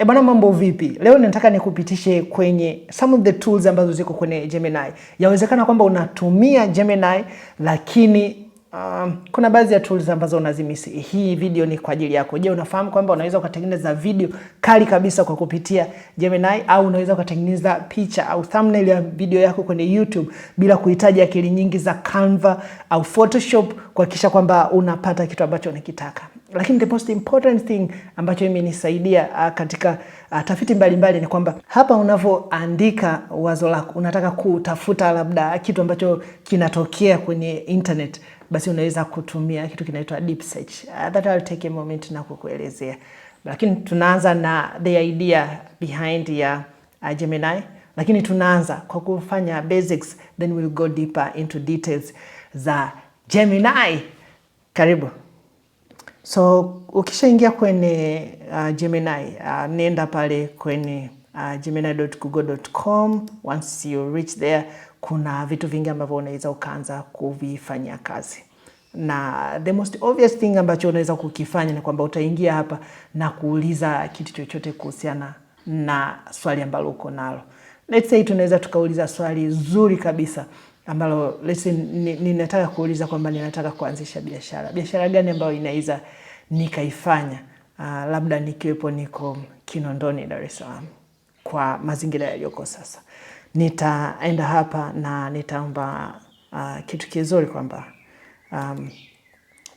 Bwana, mambo vipi? Leo nataka nikupitishe kwenye some of the tools ambazo ziko kwenye Gemini. Yawezekana kwamba unatumia Gemini lakini kuna baadhi ya tools ambazo unazimisi. Hii video ni kwa ajili yako. Je, unafahamu kwamba unaweza ukatengeneza video kali kabisa kwa kupitia Gemini, au unaweza ukatengeneza picha au thumbnail ya video yako kwenye YouTube bila kuhitaji akili nyingi za Canva au Photoshop kuhakikisha kwamba unapata kitu ambacho unakitaka. Lakini the most important thing ambacho imenisaidia katika tafiti mbalimbali ni kwamba hapa unavyoandika wazo lako, unataka kutafuta labda kitu ambacho kinatokea kwenye internet, basi unaweza kutumia kitu kinaitwa deep search. That I'll take a moment na kukuelezea. Lakini tunaanza na the idea behind ya Gemini. Lakini tunaanza kwa kufanya basics, then we'll go deeper into details za Gemini. Karibu. So ukishaingia kwenye Gemini, nenda pale kwenye gemini.google.com. Once you reach there, kuna vitu vingi ambavyo unaweza ukaanza kuvifanyia kazi. Na the most obvious thing ambacho unaweza kukifanya ni kwamba utaingia hapa na kuuliza kitu chochote kuhusiana na swali ambalo uko nalo. Let's say tunaweza tukauliza swali zuri kabisa ambalo let's say ninataka kuuliza kwamba ninataka kuanzisha biashara. Biashara gani ambayo inaweza nikaifanya labda nikiwepo niko Kinondoni, Dar es Salaam, kwa mazingira yaliyoko sasa. Nitaenda hapa na nitaomba kitu kizuri kwamba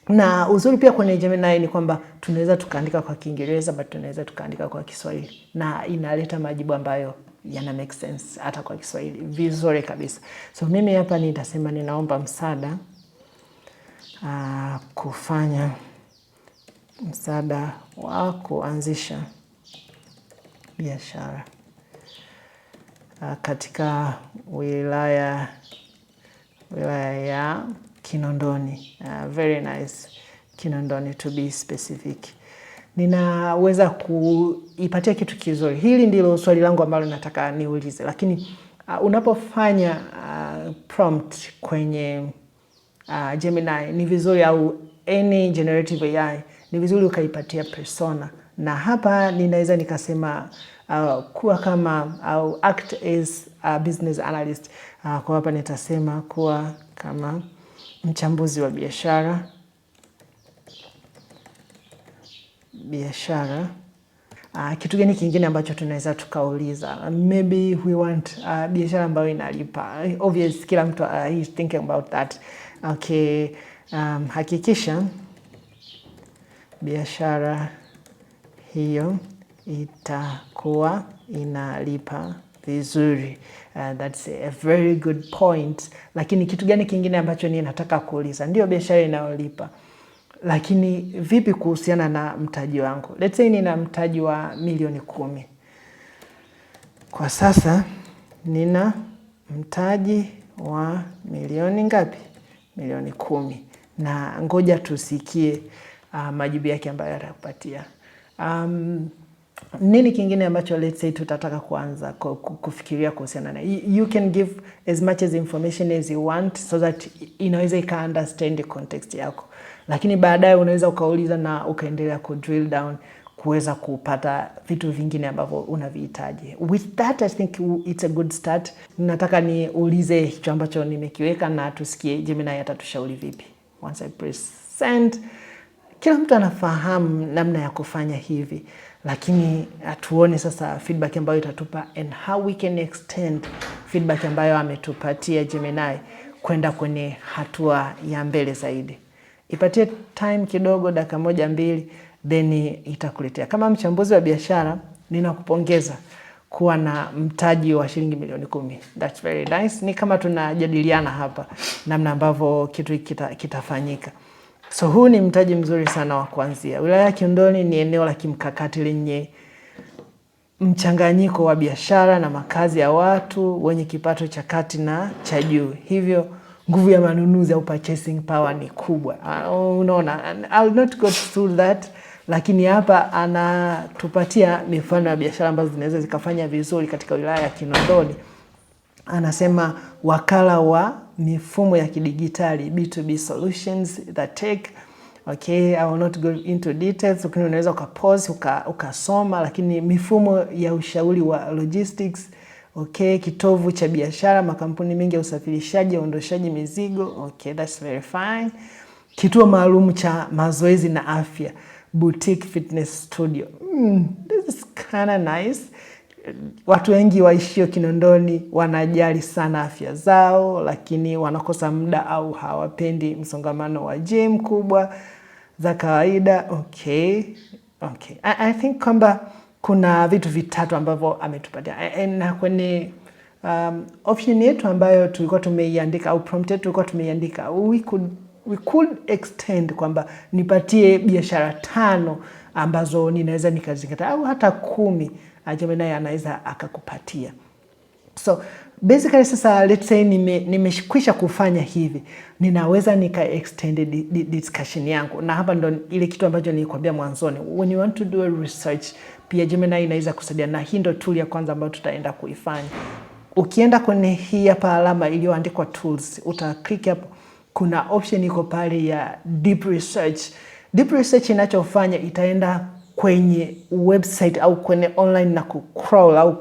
na uzuri pia kwenye Gemini ni kwamba tunaweza tukaandika kwa Kiingereza but tunaweza tukaandika kwa Kiswahili na inaleta majibu ambayo yana make sense hata kwa Kiswahili vizuri kabisa. So mimi hapa nitasema ninaomba msaada kufanya msaada wa kuanzisha biashara katika wilaya ya Kinondoni. Very nice, Kinondoni to be specific. Ninaweza kuipatia kitu kizuri. Hili ndilo swali langu ambalo nataka niulize. Lakini unapofanya prompt kwenye Gemini ni vizuri, au any generative AI ni vizuri ukaipatia persona. Na hapa ninaweza nikasema kuwa kama au act as a business analyst. Kwa hapa nitasema kuwa kama mchambuzi wa biashara. Kitu gani kingine ambacho tunaweza tukauliza? Maybe we want biashara ambayo inalipa. Obvious, kila mtu is thinking about that. Okay, hakikisha biashara hiyo itakuwa inalipa vizuri. That's a very good point. Lakini kitu gani kingine ambacho ninataka kuuliza? Ndio, biashara inayolipa. Lakini vipi kuhusiana na mtaji wangu? Let's say nina mtaji wa milioni 10. Kwa sasa nina mtaji wa milioni ngapi? Milioni 10. Na ngoja tusikie majibu yake ambayo atakupatia. Nini kingine ambacho let's say tutataka kuanza kufikiria kuhusiana na? You can give as much as information as you want so that inaweza ika understand the context yako. Lakini baadaye unaweza ukauliza na ukaendelea ku drill down kuweza kupata vitu vingine ambavyo unavihitaji. With that, I think it's a good start. Nataka niulize hicho ambacho nimekiweka na tusikie Gemini atatushauri vipi. Once I press send, kila mtu anafahamu namna ya kufanya hivi, lakini tuone sasa feedback ambayo itatupa and how we can extend feedback ambayo ametupatia Gemini kwenda kwenye hatua ya mbele zaidi. Ipatie time kidogo, dakika 1-2, then itakuletea. Kama mchambuzi wa biashara, ninakupongeza kuwa na mtaji wa shilingi milioni 10. That's very nice. Ni kama tunajadiliana hapa namna ambavyo kitu kitafanyika. So huu ni mtaji mzuri sana wa kuanzia. Wilaya ya Kinondoni ni eneo la kimkakati lenye mchanganyiko wa biashara na makazi ya watu wenye kipato cha kati na cha juu. Hivyo nguvu ya manunuzi au purchasing power ni kubwa. Unaona, I'll not go through that, lakini hapa anatupatia mifano ya biashara ambazo zinaweza zikafanya vizuri katika wilaya ya Kinondoni. Anasema wakala wa mifumo ya kidigitali, B2B solutions that take Okay, I will not go into details, lakini unaweza ukapause ukasoma, lakini mifumo ya ushauri wa logistics. Okay, kitovu cha biashara, makampuni mengi ya usafirishaji, uondoshaji mizigo. Okay, that's very fine. Kituo maalum cha mazoezi na afya, boutique fitness studio. This is kind of nice. Watu wengi waishio Kinondoni wanajali sana afya zao, lakini wanakosa muda au hawapendi msongamano wa gym kubwa za kawaida. Okay. I think kwamba kuna vitu vitatu ambavyo ametupatia. Na kwenye option yetu ambayo tulikuwa tumeiandika au prompt yetu tulikuwa tumeiandika, we could extend kwamba nipatie biashara 5 ambazo ninaweza nikazingata au hata 10 Gemini anaweza akakupatia. So basically sasa let's say nimeshikwisha kufanya hivi, ninaweza nika extend discussion yangu, na hapa ndo ile kitu ambacho nilikwambia mwanzoni, when you want to do a research pia Gemini inaweza kusaidia, na hii ndo tool ya kwanza ambayo tutaenda kuifanya. Ukienda kwenye hii hapa alama iliyoandikwa tools, uta click hapo, kuna option iko pale ya deep research. Deep research inachofanya itaenda kwenye website au kwenye online na kucrawl au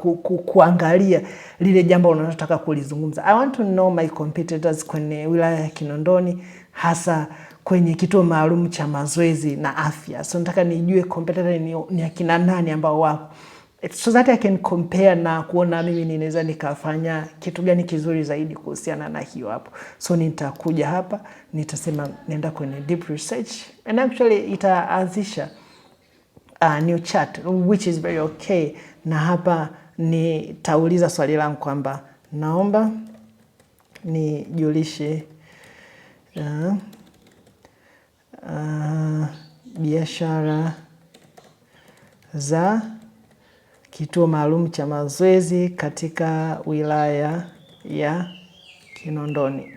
kuangalia lile jambo unalotaka kulizungumza. I want to know my competitors kwenye wilaya ya Kinondoni, hasa kwenye kituo maalum cha mazoezi na afya. So nataka nijue competitor ni akina nani ambao wapo, so that I can compare na kuona mimi ninaweza nikafanya kitu gani kizuri zaidi kuhusiana na hiyo hapo. So nitakuja hapa, nitasema nenda kwenye deep research, and actually itaanzisha new chat, which is very okay. Na hapa nitauliza swali langu kwamba naomba nijulishe biashara za kituo maalum cha mazoezi katika wilaya ya Kinondoni.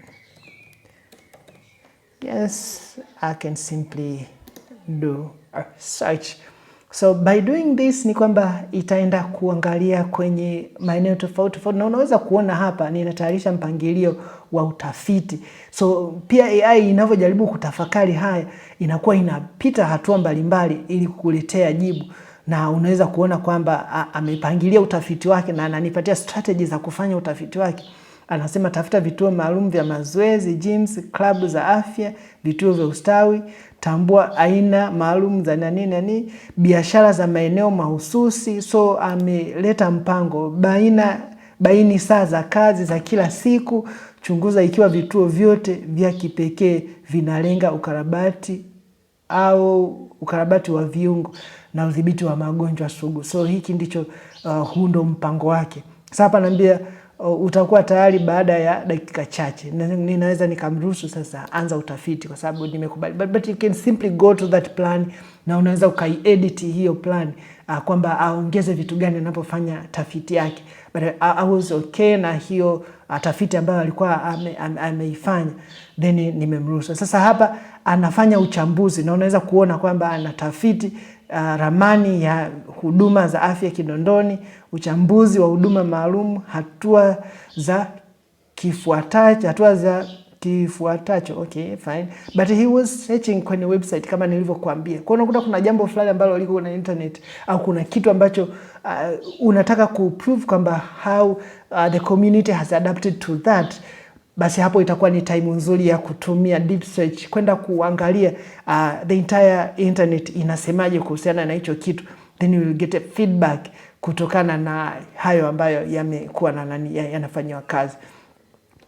Yes, I can simply do a search. So by doing this ni kwamba itaenda kuangalia kwenye maeneo tofauti tofauti, na unaweza kuona hapa ninatayarisha mpangilio wa utafiti. So pia AI inavyojaribu kutafakari haya, inakuwa inapita hatua mbalimbali ili kukuletea jibu, na unaweza kuona kwamba amepangilia utafiti wake na ananipatia strategy za kufanya utafiti wake. Anasema tafuta vituo maalum vya mazoezi, gyms, klabu za afya, vituo vya ustawi, tambua aina maalum za nani, biashara za maeneo mahususi. So ameleta mpango, baini saa za kazi za kila siku, chunguza ikiwa vituo vyote vya kipekee vinalenga ukarabati wa viungo na udhibiti wa magonjwa sugu. So hiki ndicho hundo mpango wake. Sasa hapa naambia utakuwa tayari baada ya dakika chache. Ninaweza nikamruhusu sasa anza utafiti kwa sababu nimekubali. But you can simply go to that plan, na unaweza ukaiedit hiyo plan kwamba aongeze vitu gani anapofanya tafiti yake. But I was okay na hiyo tafiti ambayo alikuwa ameifanya, then nimemruhusu. Sasa hapa anafanya uchambuzi, na unaweza kuona kwamba anatafiti ramani ya huduma za afya Kinondoni, uchambuzi wa huduma maalum, hatua za kifuatacho. Okay, fine. But he was searching kwenye website kama nilivyokuambia. Kwa unakuta kuna jambo fulani ambalo liko kwenye internet, au kuna kitu ambacho unataka kuprove kwamba how the community has adapted to that, basi hapo itakuwa ni time nzuri ya kutumia deep search kwenda kuangalia the entire internet inasemaje kuhusiana na hicho kitu, then you will get a feedback kutokana na hayo ambayo yamekuwa yanafanywa kazi.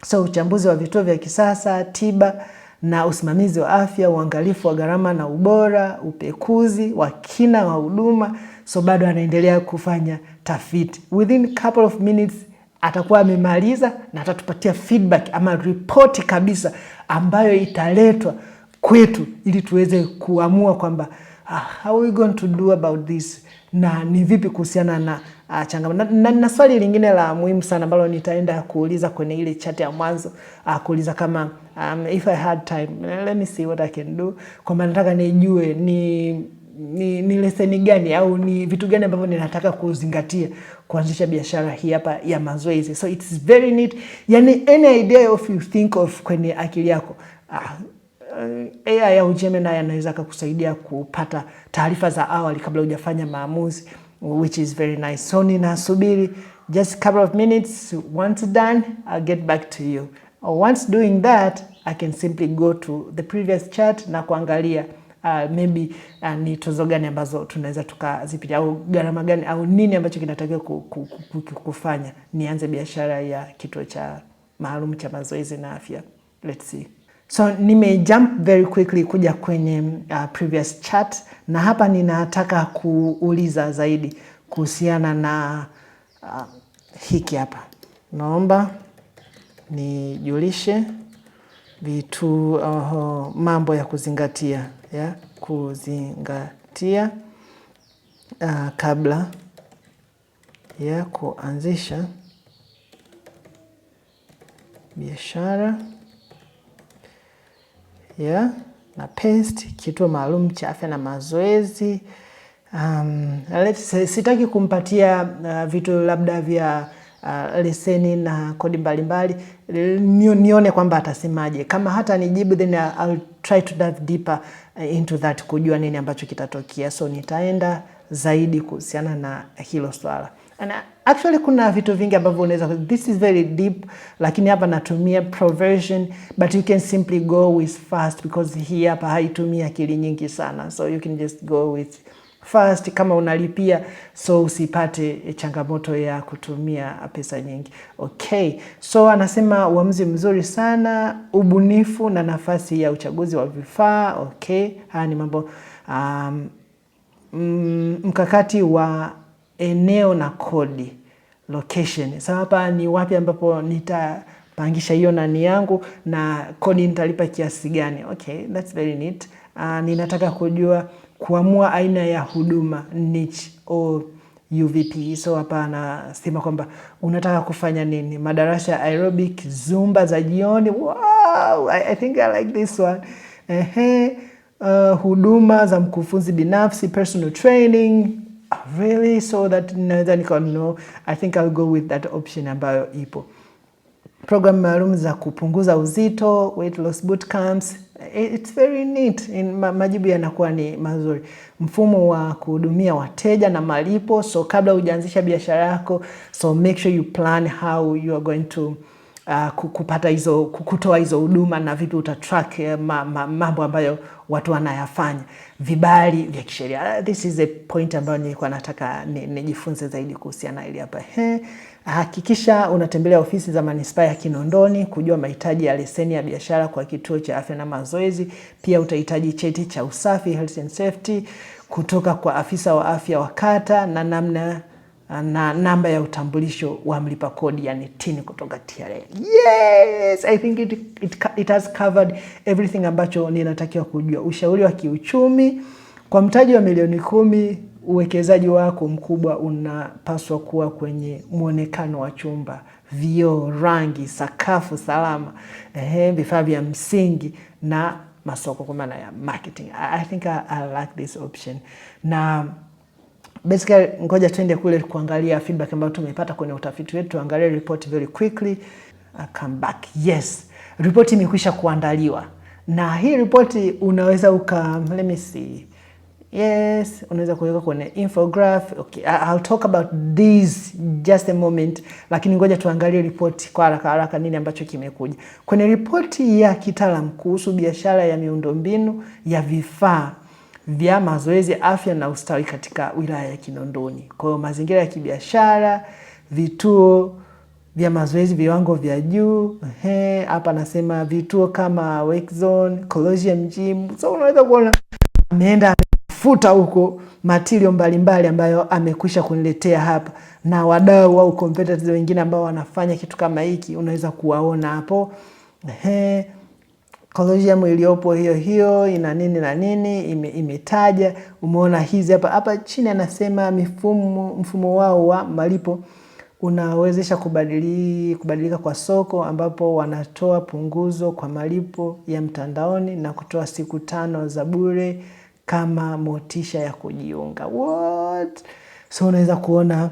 So uchambuzi wa vituo vya kisasa, tiba na usimamizi wa afya, uangalifu wa gharama na ubora, upekuzi wa kina wa huduma. So bado anaendelea kufanya tafiti. Within a couple of minutes atakuwa amemaliza na atatupatia feedback ama report kabisa ambayo italetwa kwetu ili tuweze kuamua kwamba how are we going to do about this, na ni vipi kuhusiana na changamoto. Na swali lingine la muhimu sana ambalo nitaenda kuuliza kwenye ile chat ya mwanzo, kuuliza kama if I had time, let me see what I can do, kwamba nataka nijue ni leseni gani au ni vitu gani ambavyo ninataka kuzingatia kuanzisha biashara hii hapa ya mazoezi. So it's very neat. Yani any idea of you think of kwenye akili yako, AI au Gemini anaweza kukusaidia kupata taarifa za awali kabla hujafanya maamuzi, which is very nice. So ninasubiri just a couple of minutes. Once done, I'll get back to you. Once doing that, I can simply go to the previous chart na kuangalia maybe ni tozo gani ambazo tunaweza tukazipitia, au gharama gani au nini ambacho kinatakiwa kufanya nianze biashara ya kituo cha maalum cha mazoezi na afya. Let's see. So nime jump very quickly kuja kwenye previous chart, na hapa ninataka kuuliza zaidi kuhusiana na hiki hapa. Naomba nijulishe vitu mambo ya kuzingatia kabla ya kuanzisha biashara na paste kituo maalum cha afya na mazoezi. Sitaki kumpatia vitu labda vya leseni na kodi mbalimbali, nione kwamba atasemaje. Kama hata nijibu, then I'll try to dive deeper into that, kujua nini ambacho kitatokea. So nitaenda zaidi kuhusiana na hilo swala. And actually kuna vitu vingi ambavyo unaweza, this is very deep, lakini hapa natumia Proversion, but you can simply go with fast because hii hapa haitumia akili nyingi sana. So you can just go with fast kama unalipia, so usipate changamoto ya kutumia pesa nyingi. Okay, so anasema uamuzi mzuri sana, ubunifu na nafasi ya uchaguzi wa vifaa. Okay, haya ni mambo mkakati wa eneo na kodi, location. So hapa ni wapi ambapo nitapangisha hiyo nani yangu na kodi nitalipa kiasi gani. Okay, that's very neat. Ninataka kujua kuamua aina ya huduma, niche or UVP. So hapa anasema kwamba unataka kufanya nini, madarasa aerobic, zumba za jioni. Wow, I think I like this one. Huduma za mkufunzi binafsi, personal training. Really? So that no, I think I'll go with that option ambayo ipo. Program maalum za kupunguza uzito, weight loss boot camps. It's very neat. Majibu yanakuwa ni mazuri. Mfumo wa kuhudumia wateja na malipo. So kabla hujaanzisha biashara yako, so make sure you plan how you are going to kupata hizo, kutoa hizo huduma na vipi utatrack mambo ambayo watu wanayafanya. Vibali vya kisheria. This is a point ambayo nilikuwa nataka nijifunze zaidi kuhusiana ili hapa. Hakikisha unatembelea ofisi za manispaa ya Kinondoni kujua mahitaji ya leseni ya biashara kwa kituo cha afya na mazoezi. Pia utahitaji cheti cha usafi, health and safety, kutoka kwa afisa wa afya wa kata na namba ya utambulisho wa mlipa kodi, yani TIN kutoka TRA. Yes, I think it has covered everything ambacho ninatakiwa kujua. Ushauri wa kiuchumi. Kwa mtaji wa milioni 10, uwekezaji wako mkubwa unapaswa kuwa kwenye muonekano wa chumba, vioo, rangi, sakafu salama, vifaa vya msingi na masoko kwa maana ya marketing. I think I like this option. Na basically ngoja tuende kule kuangalia feedback ambayo tumepata kwenye utafiti wetu. Tuangalie report very quickly. Come back. Yes, report imekwisha kuandaliwa. Na hii report unaweza let me see. Yes, unaweza kuweka kwenye infograph. Okay, I'll talk about this just a moment, lakini ngoja tuangalie report kwa haraka nini ambacho kimekuja. Kwenye report ya kitaalamu kuhusu biashara ya miundombinu ya vifaa vya mazoezi, afya na ustawi katika wilaya ya Kinondoni. Kwa mazingira ya kibiashara, vituo vya mazoezi viwango vya juu. Hapa nasema vituo kama Wake Zone, Colosseum Gym. So unaweza kuona ameenda futa huko material mbalimbali ambayo amekwisha kuniletea hapa, na wadau au competitors wengine ambao wanafanya kitu kama hiki unaweza kuwaona hapo. Colosseum iliyopo hiyo ina nini na nini imetaja. Umeona hizi hapa chini anasema mfumo wao wa malipo unawezesha kubadilika kwa soko, ambapo wanatoa punguzo kwa malipo ya mtandaoni na kutoa siku 5 za bure kama motisha ya kujiunga. What? So unaweza kuona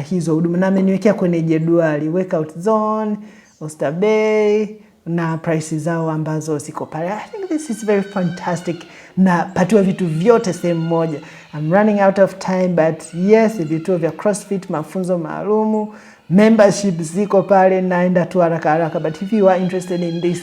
hizo huduma na ameniwekea kwenye jedwali. Workout Zone, Oyster Bay, na prices zao ambazo ziko pale. I think this is very fantastic. Na patiwa vitu vyote sehemu moja. I'm running out of time, but yes, vituo vya CrossFit, mafunzo maalumu, membership ziko pale, naenda tu haraka. But if you are interested in this,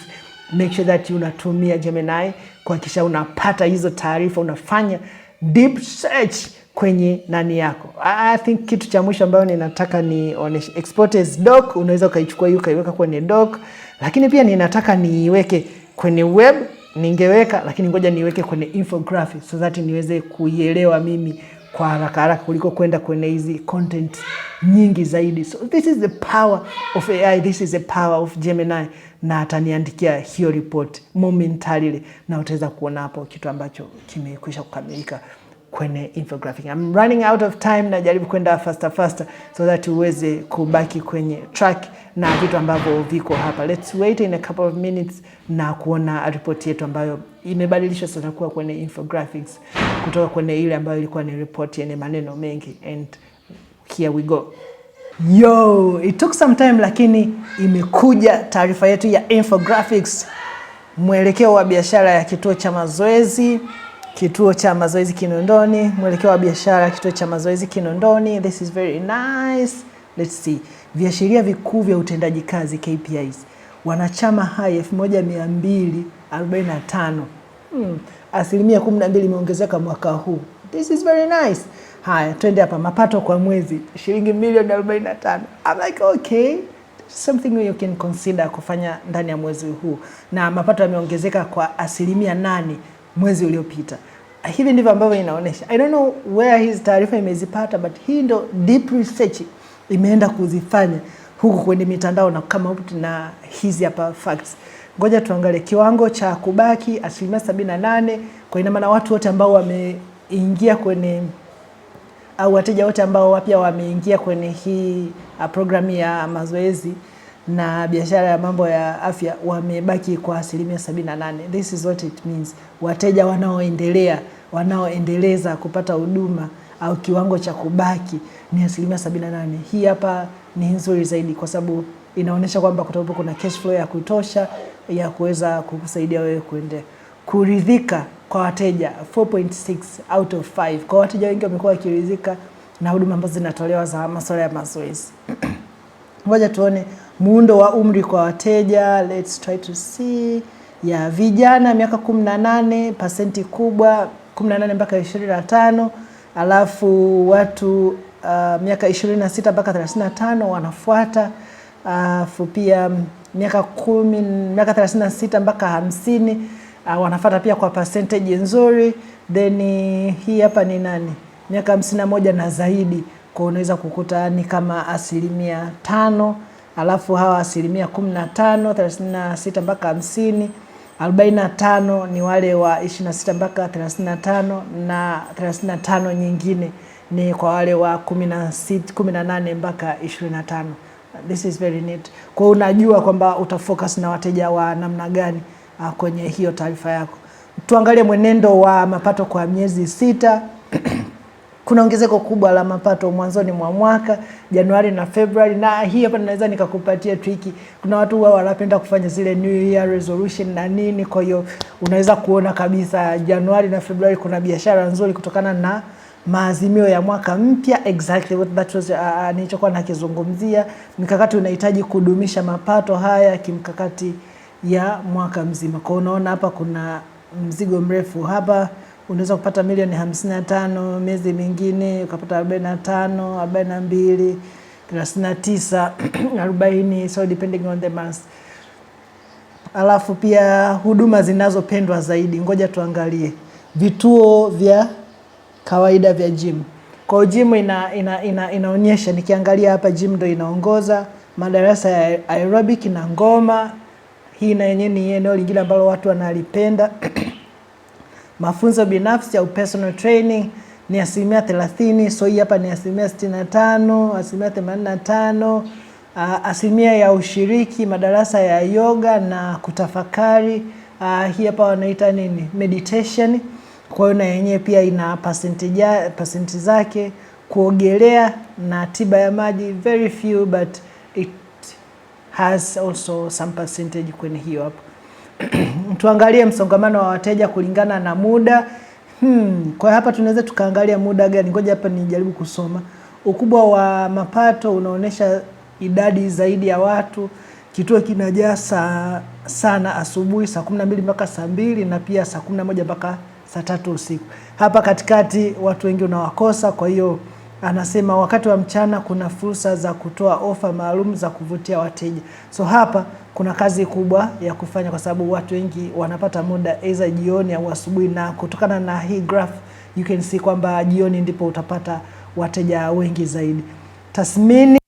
make sure that unatumia Gemini kuhakikisha unapata hizo taarifa, unafanya deep search kwenye nani yako. I think kitu cha mwisho ambayo ninataka nionyeshe, export as doc, unaweza ukaichukua hiyo ukaiweka kwenye doc, lakini pia ninataka niiweke kwenye web, ningeweka, lakini ngoja niweke kwenye infographic so that niweze kuielewa mimi kwa haraka kuliko kwenda kwenye hizi content nyingi zaidi. So this is the power of AI, this is the power of Gemini, na ataniandikia hiyo report momentarily, na utaweza kuona hapo kitu ambacho kimekwisha kukamilika kwenye infographic. I'm running out of time, na jaribu kwenda faster so that uweze kubaki kwenye track na vitu ambavyo viko hapa. Let's wait in a couple of minutes na kuona report yetu ambayo imebadilishwa sasa kuwa kwenye infographics kutoka kwenye ile ambayo ilikuwa ni report yenye maneno mengi. And here we go. Yo, it took some time, lakini imekuja taarifa yetu ya infographics. Mwelekeo wa biashara ya kituo cha mazoezi Kinondoni, mwelekeo wa biashara kituo cha mazoezi Kinondoni. This is very nice. Let's see. Viashiria vikuu vya utendaji kazi KPIs. Wanachama hai 1245. Asilimia 12 imeongezeka mwaka huu. This is very nice. Haya, twende hapa. Mapato kwa mwezi shilingi milioni 45. I'm like, okay, something you can consider kufanya ndani ya mwezi huu. Na mapato yameongezeka kwa asilimia 8 mwezi uliopita. Hivi ndivyo ambavyo inaonesha. I don't know where hizi taarifa imezipata, but hii ndo deep research imeenda kuzifanya huku kwenye mitandao na kama huku na hizi hapa facts. Ngoja tuangalie kiwango cha kubaki asilimia 78. Kwa ina maana watu wote ambao wameingia kwenye au wateja wote ambao wapya wameingia kwenye hii programu ya mazoezi na biashara ya mambo ya afya wamebaki kwa asilimia 78. This is what it means. Wateja wanaoendeleza kupata huduma au kiwango cha kubaki ni asilimia 78. Hii hapa ni nzuri zaidi kwa sababu inaonyesha kwamba kutakuwa kuna cash flow ya kutosha ya kuweza kukusaidia wewe kuendelea. Kuridhika kwa wateja 4.6 out of 5. Kwa wateja wengi wamekuwa wakiridhika na huduma ambazo zinatolewa za masuala ya mazoezi. Ngoja tuone muundo wa umri kwa wateja. Let's try to see. Ya vijana miaka 18% kubwa 18 mpaka 25, alafu watu miaka 26 mpaka 35 wanafuata, alafu pia miaka 36 mpaka 50 wanafuata pia kwa percentage nzuri. Then hii hapa ni nani? Miaka 51 na zaidi, kwa unaweza kukuta ni kama asilimia 5, alafu hawa asilimia 15 36 mpaka 50. 45 ni wale wa 26 mpaka 35 na 35 nyingine ni kwa wale wa 18 mpaka 25. This is very neat. Kwa unajua kwamba utafocus na wateja wa namna gani kwenye hiyo taarifa yako. Tuangalie mwenendo wa mapato kwa miezi 6. Kuna ongezeko kubwa la mapato mwanzoni mwa mwaka Januari na Februari, na hii hapa naweza nikakupatia triki. Kuna watu wao wanapenda kufanya zile New Year resolution na nini, kwa hiyo unaweza kuona kabisa Januari na Februari kuna biashara nzuri kutokana na maazimio ya mwaka mpya. Exactly what that was nilichokuwa nakizungumzia. Mikakati unahitaji kudumisha mapato haya kimkakati ya mwaka mzima. Kwa unaona hapa kuna mzigo mrefu hapa. Unaweza kupata milioni 55, miezi mingine ukapata 45, 42, 39, 40, so depending on the month. Alafu pia huduma zinazopendwa zaidi. Ngoja tuangalie vituo vya kawaida vya gym. Kwa gym inaonyesha, nikiangalia hapa gym ndo inaongoza, madarasa ya aerobic na ngoma. Hii na yenyewe ni eneo lingine ambalo watu wanalipenda. Mafunzo binafsi au personal training ni asilimia 30, so hii hapa ni asilimia 65, asilimia 85. Asilimia ya ushiriki madarasa ya yoga na kutafakari, hii hapa wanaita nini, meditation. Kwa hiyo na yenyewe pia ina percentage zake. Kuogelea na tiba ya maji very few, but it has also some percentage kwenye hiyo hapo. Tuangalie msongamano wa wateja kulingana na muda. Kwa hapa tunaweza tukaangalia muda gani. Ngoja hapa nijaribu kusoma. Ukubwa wa mapato unaonesha idadi zaidi ya watu. Kituo kinajaa sana asubuhi saa 12 mpaka saa 2 na pia saa 11 mpaka saa 3 usiku. Hapa katikati watu wengi unawakosa, kwa hiyo anasema wakati wa mchana kuna fursa za kutoa ofa maalum za kuvutia wateja. So hapa kuna kazi kubwa ya kufanya kwa sababu watu wengi wanapata muda either jioni au asubuhi, na kutokana na hii graph you can see kwamba jioni ndipo utapata wateja wengi zaidi. Tathmini